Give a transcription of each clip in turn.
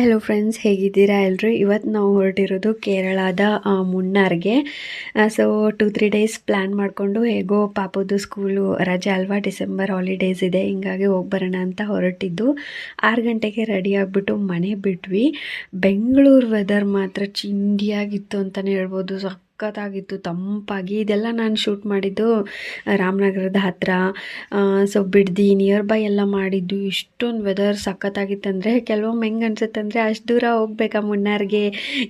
Hello friends, ಹೇಗಿದ್ದೀರಾ ಎಲ್ಲರೂ? ಇವತ್ತು ನಾವು ಹೊರಟಿರೋದು ಕೇರಳದ ಮುನ್ನಾರ್ಗೆ. ಸೊ 2-3 ಡೇಸ್ ಪ್ಲ್ಯಾನ್ ಮಾಡಿಕೊಂಡು, ಹೇಗೋ ಪಾಪದ್ದು ಸ್ಕೂಲು ರಜೆ ಅಲ್ವಾ, ಡಿಸೆಂಬರ್ ಹಾಲಿಡೇಸ್ ಇದೆ, ಹಿಂಗಾಗಿ ಹೋಗಿ ಬರೋಣ ಅಂತ ಹೊರಟಿದ್ದು. 6 ಗಂಟೆಗೆ ರೆಡಿ ಆಗಿಬಿಟ್ಟು ಮನೆ ಬಿಟ್ವಿ. ಬೆಂಗಳೂರು ವೆದರ್ ಮಾತ್ರ ಚಿಂದಿಯಾಗಿತ್ತು ಅಂತಲೇ ಹೇಳ್ಬೋದು. ಸಖತ್ತಾಗಿತ್ತು, ತಂಪಾಗಿ. ಇದೆಲ್ಲ ನಾನು ಶೂಟ್ ಮಾಡಿದ್ದು ರಾಮನಗರದ ಹತ್ತಿರ. ಸೊ ಬಿಡ್ದಿ ನಿಯರ್ ಬೈ ಎಲ್ಲ ಮಾಡಿದ್ದು. ಇಷ್ಟೊಂದು ವೆದರ್ ಸಖತ್ತಾಗಿತ್ತಂದರೆ ಕೆಲವೊಮ್ಮೆ ಹೆಂಗೆ ಅನ್ಸುತ್ತೆ ಅಂದರೆ, ಅಷ್ಟು ದೂರ ಹೋಗ್ಬೇಕಾ ಮುನ್ನಾರ್ಗೆ,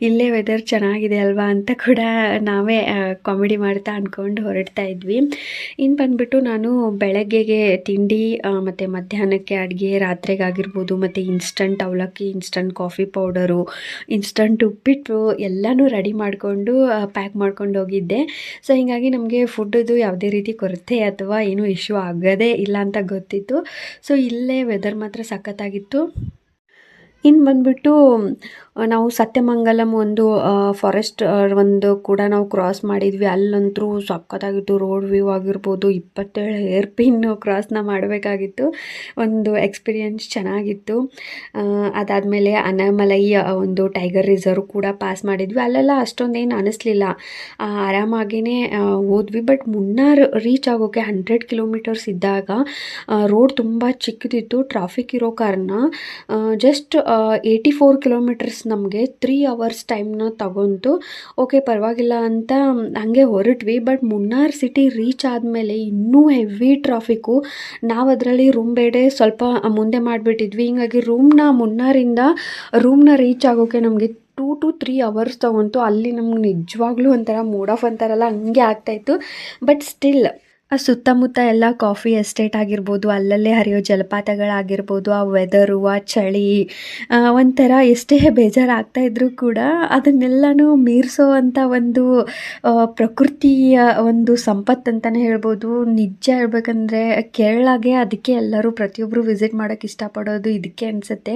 ಇಲ್ಲೇ ವೆದರ್ ಚೆನ್ನಾಗಿದೆ ಅಲ್ವಾ ಅಂತ ಕೂಡ ನಾವೇ ಕಾಮಿಡಿ ಮಾಡ್ತಾ ಅಂದ್ಕೊಂಡು ಹೊರಡ್ತಾ ಇದ್ವಿ. ಇನ್ನು ಬಂದುಬಿಟ್ಟು ನಾನು ಬೆಳಗ್ಗೆಗೆ ತಿಂಡಿ ಮತ್ತು ಮಧ್ಯಾಹ್ನಕ್ಕೆ ಅಡುಗೆ, ರಾತ್ರಿಗಾಗಿರ್ಬೋದು, ಮತ್ತು ಇನ್ಸ್ಟಂಟ್ ಅವಲಕ್ಕಿ, ಇನ್ಸ್ಟಂಟ್ ಕಾಫಿ ಪೌಡರು, ಇನ್ಸ್ಟಂಟ್ ಉಪ್ಪಿಟ್ಟು ಎಲ್ಲನೂ ರೆಡಿ ಮಾಡಿಕೊಂಡು ಪ್ಯಾಕ್ ಮಾಡ್ಕೊಂಡು ಹೋಗಿದ್ದೆ. ಸೊ ಹೀಗಾಗಿ ನಮಗೆ ಫುಡ್ದು ಯಾವುದೇ ರೀತಿ ಕೊರತೆ ಅಥವಾ ಏನೂ ಇಶ್ಯೂ ಆಗೋದೇ ಇಲ್ಲ ಅಂತ ಗೊತ್ತಿತ್ತು. ಸೊ ಇಲ್ಲೇ ವೆದರ್ ಮಾತ್ರ ಸಖತ್ತಾಗಿತ್ತು. ಇನ್ನು ಬಂದುಬಿಟ್ಟು ನಾವು ಸತ್ಯಮಂಗಲಂ ಒಂದು ಫಾರೆಸ್ಟ್ ಒಂದು ಕೂಡ ನಾವು ಕ್ರಾಸ್ ಮಾಡಿದ್ವಿ. ಅಲ್ಲಂತೂ ಸಖತ್ತಾಗಿತ್ತು. ರೋಡ್ ವ್ಯೂ ಆಗಿರ್ಬೋದು, 27 ಹೇರ್ ಪಿನ್ ಕ್ರಾಸ್ನ ಮಾಡಬೇಕಾಗಿತ್ತು. ಒಂದು ಎಕ್ಸ್ಪೀರಿಯೆನ್ಸ್ ಚೆನ್ನಾಗಿತ್ತು. ಅದಾದಮೇಲೆ ಅನಾಮಲೈ ಒಂದು ಟೈಗರ್ ರಿಸರ್ವ್ ಕೂಡ ಪಾಸ್ ಮಾಡಿದ್ವಿ. ಅಲ್ಲೆಲ್ಲ ಅಷ್ಟೊಂದೇನು ಅನ್ನಿಸ್ಲಿಲ್ಲ, ಆರಾಮಾಗಿಯೇ ಹೋದ್ವಿ. ಬಟ್ ಮುನ್ನಾರ್ ರೀಚ್ ಆಗೋಕ್ಕೆ 100 ಕಿಲೋಮೀಟರ್ಸ್ ಇದ್ದಾಗ ರೋಡ್ ತುಂಬ ಚಿಕ್ಕದಿತ್ತು. ಟ್ರಾಫಿಕ್ ಇರೋ ಕಾರಣ ಜಸ್ಟ್ 84 ಕಿಲೋಮೀಟರ್ಸ್ ನಮಗೆ 3 ಅವರ್ಸ್ ಟೈಮ್ನ ತಗೊಂತು. ಓಕೆ, ಪರವಾಗಿಲ್ಲ ಅಂತ ಹಾಗೆ ಹೊರಟ್ವಿ. ಬಟ್ ಮುನ್ನಾರ್ ಸಿಟಿ ರೀಚ್ ಆದಮೇಲೆ ಇನ್ನೂ ಹೆವಿ ಟ್ರಾಫಿಕ್ಕು. ನಾವು ಅದರಲ್ಲಿ ರೂಮ್ ಬೇಡ ಸ್ವಲ್ಪ ಮುಂದೆ ಮಾಡಿಬಿಟ್ಟಿದ್ವಿ. ಹಿಂಗಾಗಿ ಮುನ್ನಾರಿಂದ ರೂಮ್ನ ರೀಚ್ ಆಗೋಕ್ಕೆ ನಮಗೆ 2 to 3 ಅವರ್ಸ್ ತಗೊಂತು. ಅಲ್ಲಿ ನಮ್ಗೆ ನಿಜವಾಗ್ಲೂ ಒಂಥರ ಮೂಡ್ ಆಫ್ ಅಂತಾರಲ್ಲ, ಹಂಗೆ ಆಗ್ತಾಯಿತ್ತು. ಬಟ್ ಸ್ಟಿಲ್ ಆ ಸುತ್ತಮುತ್ತ ಎಲ್ಲ ಕಾಫಿ ಎಸ್ಟೇಟ್ ಆಗಿರ್ಬೋದು, ಅಲ್ಲಲ್ಲೇ ಹರಿಯೋ ಜಲಪಾತಗಳಾಗಿರ್ಬೋದು, ಆ ವೆದರು, ಆ ಚಳಿ, ಒಂಥರ ಎಷ್ಟೇ ಬೇಜಾರಾಗ್ತಾಯಿದ್ರು ಕೂಡ ಅದನ್ನೆಲ್ಲನೂ ಮೀರಿಸೋ ಅಂಥ ಒಂದು ಪ್ರಕೃತಿಯ ಒಂದು ಸಂಪತ್ತು ಅಂತಲೇ ಹೇಳ್ಬೋದು. ನಿಜ ಹೇಳ್ಬೇಕಂದ್ರೆ ಕೇರಳಗೆ ಅದಕ್ಕೆ ಎಲ್ಲರೂ ಪ್ರತಿಯೊಬ್ಬರು ವಿಸಿಟ್ ಮಾಡೋಕ್ಕೆ ಇಷ್ಟಪಡೋದು ಇದಕ್ಕೆ ಅನಿಸುತ್ತೆ.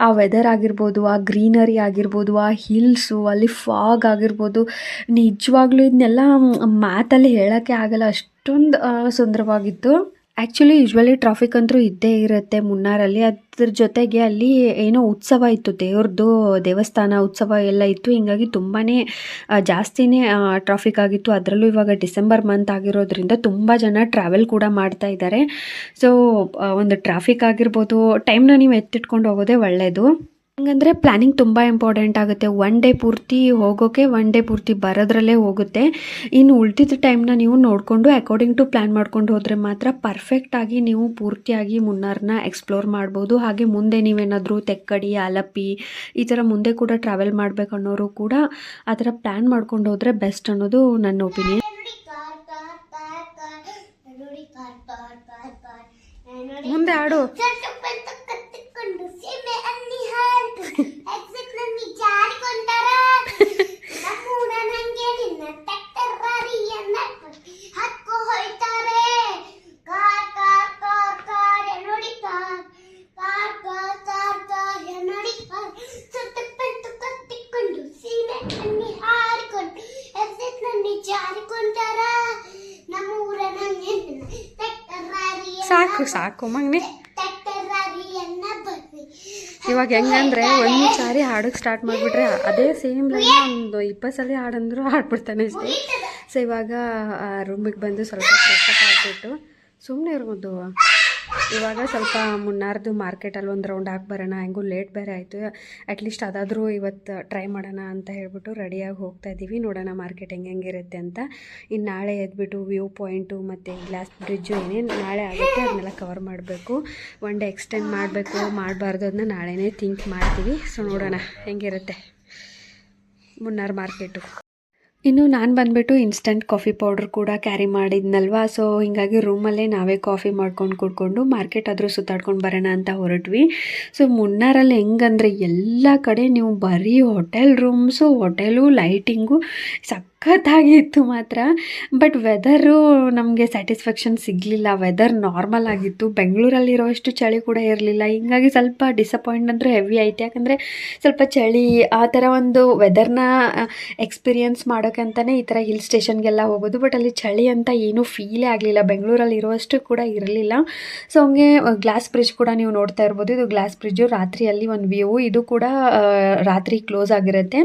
ಆ ವೆದರ್ ಆಗಿರ್ಬೋದು, ಆ ಗ್ರೀನರಿ ಆಗಿರ್ಬೋದು, ಆ ಹಿಲ್ಸು, ಅಲ್ಲಿ ಫಾಗ್ ಆಗಿರ್ಬೋದು, ನಿಜವಾಗ್ಲೂ ಇದನ್ನೆಲ್ಲ ಮಾತಲ್ಲಿ ಹೇಳೋಕ್ಕೆ ಆಗಲ್ಲ, ಅಷ್ಟೊಂದು ಸುಂದರವಾಗಿತ್ತು. ಆ್ಯಕ್ಚುಲಿ ಯೂಶ್ವಲಿ ಟ್ರಾಫಿಕ್ ಅಂತೂ ಇದ್ದೇ ಇರುತ್ತೆ ಮುನ್ನಾರಲ್ಲಿ. ಅದ್ರ ಜೊತೆಗೆ ಅಲ್ಲಿ ಏನೋ ಉತ್ಸವ ಇತ್ತು, ದೇವಸ್ಥಾನ ಉತ್ಸವ ಎಲ್ಲ ಇತ್ತು. ಹಿಂಗಾಗಿ ತುಂಬಾ ಜಾಸ್ತಿನೇ ಟ್ರಾಫಿಕ್ ಆಗಿತ್ತು. ಅದರಲ್ಲೂ ಇವಾಗ ಡಿಸೆಂಬರ್ ಮಂತ್ ಆಗಿರೋದ್ರಿಂದ ತುಂಬ ಜನ ಟ್ರಾವೆಲ್ ಕೂಡ ಮಾಡ್ತಾ ಇದ್ದಾರೆ. ಸೊ ಒಂದು ಟ್ರಾಫಿಕ್ ಆಗಿರ್ಬೋದು, ಟೈಮ್ನ ನೀವು ಎತ್ತಿಟ್ಕೊಂಡು ಹೋಗೋದೇ ಒಳ್ಳೆಯದು. ಹಂಗಂದರೆ ಪ್ಲ್ಯಾನಿಂಗ್ ತುಂಬ ಇಂಪಾರ್ಟೆಂಟ್ ಆಗುತ್ತೆ. 1 ಡೇ ಪೂರ್ತಿ ಹೋಗೋಕ್ಕೆ, 1 ಡೇ ಪೂರ್ತಿ ಬರೋದ್ರಲ್ಲೇ ಹೋಗುತ್ತೆ. ಇನ್ನು ಉಳಿದಿದ್ದ ಟೈಮ್ನ ನೀವು ನೋಡಿಕೊಂಡು ಅಕಾರ್ಡಿಂಗ್ ಟು ಪ್ಲ್ಯಾನ್ ಮಾಡ್ಕೊಂಡು ಹೋದರೆ ಮಾತ್ರ ಪರ್ಫೆಕ್ಟಾಗಿ ನೀವು ಪೂರ್ತಿಯಾಗಿ ಮುನ್ನಾರ್ನ ಎಕ್ಸ್ಪ್ಲೋರ್ ಮಾಡ್ಬೋದು. ಹಾಗೆ ಮುಂದೆ ನೀವೇನಾದರೂ ತೆಕ್ಕಡಿ, ಆಲಪ್ಪಿ ಈ ಥರ ಮುಂದೆ ಕೂಡ ಟ್ರಾವೆಲ್ ಮಾಡಬೇಕನ್ನೋರು ಕೂಡ ಆ ಥರ ಪ್ಲ್ಯಾನ್ ಮಾಡ್ಕೊಂಡು ಹೋದರೆ ಬೆಸ್ಟ್ ಅನ್ನೋದು ನನ್ನ ಒಪಿನಿಯನ್. ಮುಂದೆ ಆಡು. ಸಾಕು ಸಾಕು ಮಗನೇ. ಇವಾಗ ಹೆಂಗಂದ್ರೆ ಒಂದು ಸಾರಿ ಹಾಡೋಕ್ಕೆ ಸ್ಟಾರ್ಟ್ ಮಾಡಿಬಿಟ್ರೆ ಅದೇ ಸೇಮ್ ಲೈನ್ ಒಂದು 20 ಸಲ ಹಾಡಂದ್ರು ಹಾಡ್ಬಿಡ್ತಾನೆ ಅಷ್ಟೇ. ಸೊ ಇವಾಗ ರೂಮಿಗೆ ಬಂದು ಸ್ವಲ್ಪ ಫ್ರೆಶ್ ಅಪ್ ಆಗಿಬಿಟ್ಟು ಸುಮ್ಮನೆ ಇರ್ಬೋದು. ಇವಾಗ ಸ್ವಲ್ಪ ಮುನ್ನಾರ್ದು ಮಾರ್ಕೆಟಲ್ಲಿ ಒಂದು ರೌಂಡ್ ಹಾಕಿ ಬರೋಣ, ಹೆಂಗೂ ಲೇಟ್ ಬೇರೆ ಆಯಿತು. ಅಟ್ಲೀಸ್ಟ್ ಅದಾದರೂ ಇವತ್ತು ಟ್ರೈ ಮಾಡೋಣ ಅಂತ ಹೇಳ್ಬಿಟ್ಟು ರೆಡಿಯಾಗಿ ಹೋಗ್ತಾ ಇದ್ದೀವಿ. ನೋಡೋಣ ಮಾರ್ಕೆಟ್ ಹೆಂಗಿರುತ್ತೆ ಅಂತ. ಇನ್ನು ನಾಳೆ ಎದ್ಬಿಟ್ಟು ವ್ಯೂ ಪಾಯಿಂಟು ಮತ್ತು ಗ್ಲಾಸ್ ಬ್ರಿಡ್ಜು ಏನೇನು ನಾಳೆ ಆಗುತ್ತೆ ಅದನ್ನೆಲ್ಲ ಕವರ್ ಮಾಡಬೇಕು. 1 ಡೇ ಎಕ್ಸ್ಟೆಂಡ್ ಮಾಡಬೇಕು ಮಾಡಬಾರ್ದು ಅದನ್ನ ನಾಳೆನೇ ಥಿಂಕ್ ಮಾಡ್ತೀವಿ. ಸೊ ನೋಡೋಣ ಹೆಂಗಿರುತ್ತೆ ಮುನ್ನಾರ್ ಮಾರ್ಕೆಟು. ಇನ್ನು ನಾನು ಬಂದುಬಿಟ್ಟು ಇನ್ಸ್ಟಂಟ್ ಕಾಫಿ ಪೌಡ್ರ್ ಕೂಡ ಕ್ಯಾರಿ ಮಾಡಿದ್ನಲ್ವ. ಸೊ ಹೀಗಾಗಿ ರೂಮಲ್ಲೇ ನಾವೇ ಕಾಫಿ ಮಾಡ್ಕೊಂಡು ಕುಡ್ಕೊಂಡು ಮಾರ್ಕೆಟ್ ಆದರೂ ಸುತ್ತಾಡ್ಕೊಂಡು ಬರೋಣ ಅಂತ ಹೊರಟ್ವಿ. ಸೊ ಮುನ್ನಾರಲ್ಲಿ ಹೆಂಗಂದರೆ ಎಲ್ಲ ಕಡೆ ನೀವು ಬರೀ ಹೋಟೆಲ್ ರೂಮ್ಸು, ಹೋಟೆಲು, ಲೈಟಿಂಗು ಸಖತ್ತಾಗಿತ್ತು ಮಾತ್ರ. ಬಟ್ ವೆದರು ನಮಗೆ ಸ್ಯಾಟಿಸ್ಫ್ಯಾಕ್ಷನ್ ಸಿಗಲಿಲ್ಲ. ವೆದರ್ ನಾರ್ಮಲ್ ಆಗಿತ್ತು, ಬೆಂಗಳೂರಲ್ಲಿರೋಷ್ಟು ಚಳಿ ಕೂಡ ಇರಲಿಲ್ಲ. ಹೀಗಾಗಿ ಸ್ವಲ್ಪ ಡಿಸಪಾಯಿಂಟ್ ಅಂತೂ ಹೆವಿ ಆಯಿತು. ಯಾಕಂದರೆ ಸ್ವಲ್ಪ ಚಳಿ ಆ ಥರ ಒಂದು ವೆದರ್ನ ಎಕ್ಸ್ಪೀರಿಯನ್ಸ್ ಮಾಡೋಕ್ಕೆ ನೋಡೋಕ್ಕಂತಲೇ ಈ ಥರ ಹಿಲ್ ಸ್ಟೇಷನ್ಗೆಲ್ಲ ಹೋಗೋದು. ಬಟ್ ಅಲ್ಲಿ ಚಳಿ ಅಂತ ಏನೂ ಫೀಲೇ ಆಗಲಿಲ್ಲ, ಬೆಂಗಳೂರಲ್ಲಿ ಇರುವಷ್ಟು ಕೂಡ ಇರಲಿಲ್ಲ. ಸೊ ಹಂಗೆ ಗ್ಲಾಸ್ ಬ್ರಿಡ್ಜ್ ಕೂಡ ನೀವು ನೋಡ್ತಾ ಇರ್ಬೋದು. ಇದು ಗ್ಲಾಸ್ ಬ್ರಿಡ್ಜು, ರಾತ್ರಿಯಲ್ಲಿ ಒಂದು ವ್ಯೂ. ಇದು ಕೂಡ ರಾತ್ರಿ ಕ್ಲೋಸ್ ಆಗಿರುತ್ತೆ.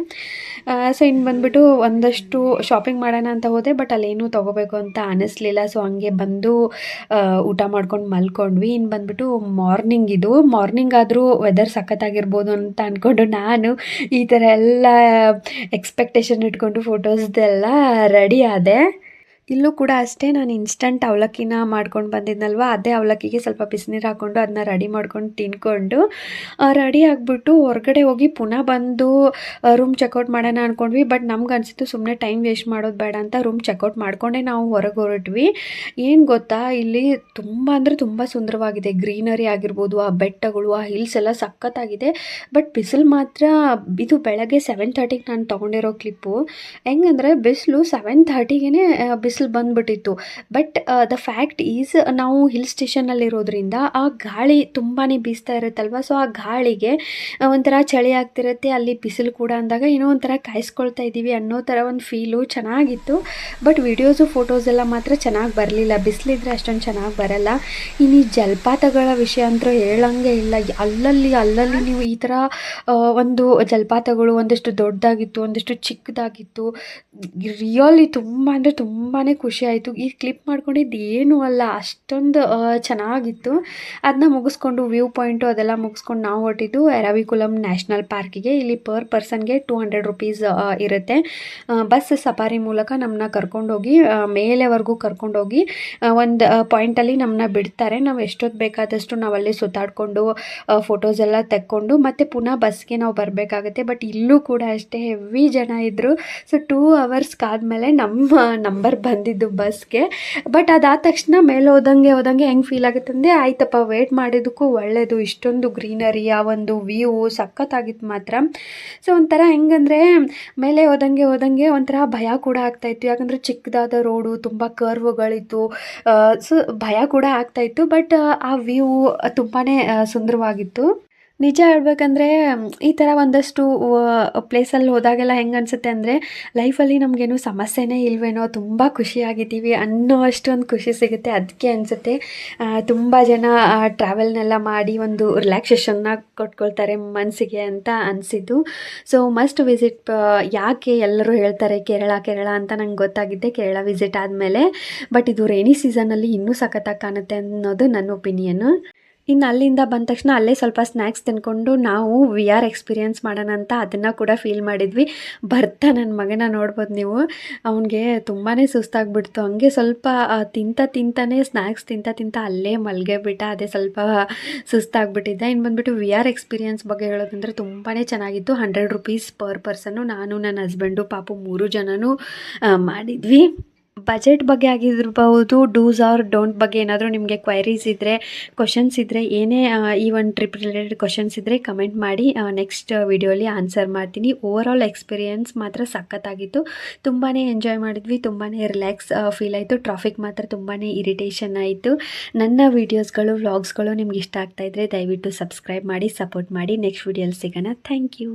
ಸೊ ಇನ್ನು ಬಂದುಬಿಟ್ಟು ಒಂದಷ್ಟು ಶಾಪಿಂಗ್ ಮಾಡೋಣ ಅಂತ ಹೋದೆ, ಬಟ್ ಅಲ್ಲೇನೂ ತೊಗೋಬೇಕು ಅಂತ ಅನ್ನಿಸ್ಲಿಲ್ಲ. ಸೊ ಹಂಗೆ ಬಂದು ಊಟ ಮಾಡ್ಕೊಂಡು ಮಲ್ಕೊಂಡ್ವಿ. ಇನ್ನು ಬಂದುಬಿಟ್ಟು ಮಾರ್ನಿಂಗ್ ಆದರೂ ವೆದರ್ ಸಖತ್ತಾಗಿರ್ಬೋದು ಅಂತ ಅಂದ್ಕೊಂಡು ನಾನು ಈ ಥರ ಎಲ್ಲ ಎಕ್ಸ್ಪೆಕ್ಟೇಷನ್ ಇಟ್ಕೊಂಡು ಫೋಟೋಸ್ದೆಲ್ಲ ರೆಡಿ ಆದೆ. ಇಲ್ಲೂ ಕೂಡ ಅಷ್ಟೇ, ನಾನು ಇನ್ಸ್ಟಂಟ್ ಅವಲಕ್ಕಿನ ಮಾಡ್ಕೊಂಡು ಬಂದಿದ್ನಲ್ವ, ಅದೇ ಅವಲಕ್ಕಿಗೆ ಸ್ವಲ್ಪ ಬಿಸಿನೀರು ಹಾಕ್ಕೊಂಡು ಅದನ್ನ ರೆಡಿ ಮಾಡ್ಕೊಂಡು ತಿನ್ಕೊಂಡು ರೆಡಿ ಆಗಿಬಿಟ್ಟು ಹೊರಗಡೆ ಹೋಗಿ ಪುನಃ ಬಂದು ರೂಮ್ ಚೆಕ್ಔಟ್ ಮಾಡೋಣ ಅಂದ್ಕೊಂಡ್ವಿ. ಬಟ್ ನಮ್ಗೆ ಅನಿಸಿತ್ತು ಸುಮ್ಮನೆ ಟೈಮ್ ವೇಸ್ಟ್ ಮಾಡೋದು ಬೇಡ ಅಂತ ರೂಮ್ ಚೆಕ್ಔಟ್ ಮಾಡ್ಕೊಂಡೇ ನಾವು ಹೊರಗೆ ಹೊರಟ್ವಿ. ಏನು ಗೊತ್ತಾ, ಇಲ್ಲಿ ತುಂಬ ಅಂದರೆ ತುಂಬ ಸುಂದರವಾಗಿದೆ. ಗ್ರೀನರಿ ಆಗಿರ್ಬೋದು, ಆ ಬೆಟ್ಟಗಳು, ಆ ಹಿಲ್ಸ್ ಎಲ್ಲ ಸಖತ್ತಾಗಿದೆ. ಬಟ್ ಬಿಸಿಲು ಮಾತ್ರ, ಇದು ಬೆಳಗ್ಗೆ 7:30ಗೆ ನಾನು ತೊಗೊಂಡಿರೋ ಕ್ಲಿಪ್ಪು. ಹೆಂಗಂದರೆ ಬಿಸಿಲು 7:30ಗೆ ಬಿಸಿಲು ಬಂದ್ಬಿಟ್ಟಿತ್ತು. ಬಟ್ ದ ಫ್ಯಾಕ್ಟ್ ಈಸ್, ನಾವು ಹಿಲ್ ಸ್ಟೇಷನಲ್ಲಿರೋದ್ರಿಂದ ಆ ಗಾಳಿ ತುಂಬಾ ಬೀಸ್ತಾ ಇರುತ್ತಲ್ವ. ಸೊ ಆ ಗಾಳಿಗೆ ಒಂಥರ ಚಳಿ ಆಗ್ತಿರುತ್ತೆ, ಅಲ್ಲಿ ಬಿಸಿಲು ಕೂಡ ಅಂದಾಗ ಏನೋ ಒಂಥರ ಕಾಯಿಸ್ಕೊಳ್ತಾ ಇದ್ದೀವಿ ಅನ್ನೋ ಥರ ಒಂದು ಫೀಲು ಚೆನ್ನಾಗಿತ್ತು. ಬಟ್ ವಿಡಿಯೋಸು ಫೋಟೋಸ್ ಎಲ್ಲ ಮಾತ್ರ ಚೆನ್ನಾಗಿ ಬರಲಿಲ್ಲ, ಬಿಸಿಲಿದ್ರೆ ಅಷ್ಟೊಂದು ಚೆನ್ನಾಗಿ ಬರಲ್ಲ. ಇನ್ನು ಈ ಜಲಪಾತಗಳ ವಿಷಯ ಅಂತೂ ಹೇಳಂಗೆ ಇಲ್ಲ. ಅಲ್ಲಲ್ಲಿ ನೀವು ಈ ಥರ ಒಂದು ಜಲಪಾತಗಳು ಒಂದಷ್ಟು ದೊಡ್ಡದಾಗಿತ್ತು, ಒಂದಷ್ಟು ಚಿಕ್ಕದಾಗಿತ್ತು. ರಿಯಲಿ ತುಂಬ ಅಂದರೆ ತುಂಬಾ ಖುಷಿ ಆಯಿತು. ಈ ಕ್ಲಿಪ್ ಮಾಡ್ಕೊಂಡಿದ್ದು ಏನೂ ಅಲ್ಲ, ಅಷ್ಟೊಂದು ಚೆನ್ನಾಗಿತ್ತು. ಅದನ್ನ ಮುಗಿಸ್ಕೊಂಡು ವ್ಯೂ ಪಾಯಿಂಟು ಅದೆಲ್ಲ ಮುಗಿಸ್ಕೊಂಡು ನಾವು ಹೊರಟಿದ್ದು ಎರವಿಕುಲಂ ನ್ಯಾಷನಲ್ ಪಾರ್ಕಿಗೆ. ಇಲ್ಲಿ ಪರ್ ಪರ್ಸನ್ಗೆ 200 ರೂಪೀಸ್ ಇರುತ್ತೆ. ಬಸ್ ಸಫಾರಿ ಮೂಲಕ ನಮ್ಮನ್ನ ಕರ್ಕೊಂಡೋಗಿ ಮೇಲೆವರೆಗೂ ಕರ್ಕೊಂಡೋಗಿ ಒಂದು ಪಾಯಿಂಟಲ್ಲಿ ನಮ್ಮನ್ನ ಬಿಡ್ತಾರೆ. ನಾವು ಎಷ್ಟೊತ್ತು ಬೇಕಾದಷ್ಟು ನಾವಲ್ಲಿ ಸುತ್ತಾಡಿಕೊಂಡು ಫೋಟೋಸ್ ಎಲ್ಲ ತೆಕ್ಕೊಂಡು ಮತ್ತೆ ಪುನಃ ಬಸ್ಗೆ ನಾವು ಬರಬೇಕಾಗುತ್ತೆ. ಬಟ್ ಇಲ್ಲೂ ಕೂಡ ಅಷ್ಟೇ ಹೆವಿ ಜನ ಇದ್ದರು. ಸೊ 2 ಅವರ್ಸ್ ಆದಮೇಲೆ ನಮ್ಮ ನಂಬರ್ ಬಂದಿದ್ದು ಬಸ್ಗೆ. ಬಟ್ ಅದಾದ ತಕ್ಷಣ ಮೇಲೆ ಹೋದಂಗೆ ಹೆಂಗೆ ಫೀಲ್ ಆಗುತ್ತೆ ಅಂದರೆ, ಆಯ್ತಪ್ಪ ವೇಟ್ ಮಾಡಿದ್ದಕ್ಕೂ ಒಳ್ಳೆಯದು, ಇಷ್ಟೊಂದು ಗ್ರೀನರಿ, ಆ ಒಂದು ವ್ಯೂ ಸಖತ್ತಾಗಿತ್ತು ಮಾತ್ರ. ಸೊ ಒಂಥರ ಹೆಂಗಂದರೆ, ಮೇಲೆ ಹೋದಂಗೆ ಒಂಥರ ಭಯ ಕೂಡ ಆಗ್ತಾಯಿತ್ತು. ಯಾಕಂದರೆ ಚಿಕ್ಕದಾದ ರೋಡು, ತುಂಬ ಕರ್ವ್ಗಳಿತ್ತು. ಸೊ ಭಯ ಕೂಡ ಆಗ್ತಾಯಿತ್ತು. ಬಟ್ ಆ ವ್ಯೂ ತುಂಬಾ ಸುಂದರವಾಗಿತ್ತು. ನಿಜ ಹೇಳ್ಬೇಕಂದ್ರೆ, ಈ ಥರ ಒಂದಷ್ಟು ಪ್ಲೇಸಲ್ಲಿ ಹೋದಾಗೆಲ್ಲ ಹೆಂಗೆ ಅನಿಸುತ್ತೆ ಅಂದರೆ, ಲೈಫಲ್ಲಿ ನಮಗೇನು ಸಮಸ್ಯೆನೇ ಇಲ್ವೇನೋ, ತುಂಬ ಖುಷಿಯಾಗಿದ್ದೀವಿ ಅನ್ನೋ ಅಷ್ಟೊಂದು ಖುಷಿ ಸಿಗುತ್ತೆ. ಅದಕ್ಕೆ ಅನಿಸುತ್ತೆ ತುಂಬ ಜನ ಟ್ರಾವೆಲ್ನೆಲ್ಲ ಮಾಡಿ ಒಂದು ರಿಲ್ಯಾಕ್ಸೇಷನ್ನ ಕೊಟ್ಕೊಳ್ತಾರೆ ಮನಸ್ಸಿಗೆ ಅಂತ ಅನಿಸಿದ್ದು. So must visit. ಯಾಕೆ ಎಲ್ಲರೂ ಹೇಳ್ತಾರೆ ಕೇರಳ ಅಂತ ನಂಗೆ ಗೊತ್ತಾಗಿದ್ದೆ ಕೇರಳ ವಿಸಿಟ್ ಆದಮೇಲೆ. ಬಟ್ ಇದು ರೈನಿ ಸೀಸನಲ್ಲಿ ಇನ್ನೂ ಸಖತ್ತಾಗಿ ಕಾಣುತ್ತೆ ಅನ್ನೋದು ನನ್ನ ಒಪಿನಿಯನ್ನು. ಇನ್ನು ಅಲ್ಲಿಂದ ಬಂದ ತಕ್ಷಣ ಅಲ್ಲೇ ಸ್ವಲ್ಪ ಸ್ನ್ಯಾಕ್ಸ್ ತಿನ್ಕೊಂಡು ನಾವು VR ಎಕ್ಸ್ಪೀರಿಯೆನ್ಸ್ ಮಾಡೋಣ ಅಂತ ಅದನ್ನು ಕೂಡ ಫೀಲ್ ಮಾಡಿದ್ವಿ. ಬರ್ತಾ ನನ್ನ ಮಗನ ನೋಡ್ಬೋದು ನೀವು, ಅವನಿಗೆ ತುಂಬಾ ಸುಸ್ತಾಗ್ಬಿಡ್ತು. ಹಂಗೆ ಸ್ವಲ್ಪ ತಿಂತಾನೆ ಸ್ನ್ಯಾಕ್ಸ್ ತಿಂತ ಅಲ್ಲೇ ಮಲ್ಗೆಬಿಟ್ಟ. ಅದೇ ಸ್ವಲ್ಪ ಸುಸ್ತಾಗ್ಬಿಟ್ಟಿದ್ದೆ. ಇನ್ನು ಬಂದುಬಿಟ್ಟು VR ಎಕ್ಸ್ಪೀರಿಯೆನ್ಸ್ ಬಗ್ಗೆ ಹೇಳೋದಂದರೆ ತುಂಬಾ ಚೆನ್ನಾಗಿತ್ತು. 100 ರೂಪೀಸ್ ಪರ್ ಪರ್ಸನ್ನು. ನಾನು ನನ್ನ ಹಸ್ಬೆಂಡು ಪಾಪು 3 ಜನನೂ ಮಾಡಿದ್ವಿ. ಬಜೆಟ್ ಬಗ್ಗೆ ಆಗಿರ್ಬೋದು, ಡೂಸ್ ಆರ್ ಡೋಂಟ್ ಬಗ್ಗೆ ಏನಾದರೂ ನಿಮಗೆ ಕ್ವೈರೀಸ್ ಇದ್ದರೆ, ಕ್ವಶನ್ಸ್ ಇದ್ದರೆ, ಏನೇ ಈ ಒಂದು ಟ್ರಿಪ್ ರಿಲೇಟೆಡ್ ಕ್ವಶನ್ಸ್ ಇದ್ದರೆ ಕಮೆಂಟ್ ಮಾಡಿ, ನೆಕ್ಸ್ಟ್ ವಿಡಿಯೋಲಿ ಆನ್ಸರ್ ಮಾಡ್ತೀನಿ. ಓವರಾಲ್ ಎಕ್ಸ್ಪೀರಿಯೆನ್ಸ್ ಮಾತ್ರ ಸಖತ್ತಾಗಿತ್ತು. ತುಂಬಾ ಎಂಜಾಯ್ ಮಾಡಿದ್ವಿ, ತುಂಬಾ ರಿಲ್ಯಾಕ್ಸ್ ಫೀಲ್ ಆಯಿತು. ಟ್ರಾಫಿಕ್ ಮಾತ್ರ ತುಂಬಾ ಇರಿಟೇಷನ್ ಆಯಿತು. ನನ್ನ ವೀಡಿಯೋಸ್ಗಳು, ವ್ಲಾಗ್ಸ್ಗಳು ನಿಮ್ಗೆ ಇಷ್ಟ ಆಗ್ತಾಯಿದ್ರೆ ದಯವಿಟ್ಟು ಸಬ್ಸ್ಕ್ರೈಬ್ ಮಾಡಿ, ಸಪೋರ್ಟ್ ಮಾಡಿ. ನೆಕ್ಸ್ಟ್ ವಿಡಿಯೋಲಿ ಸಿಗೋಣ. Thank you.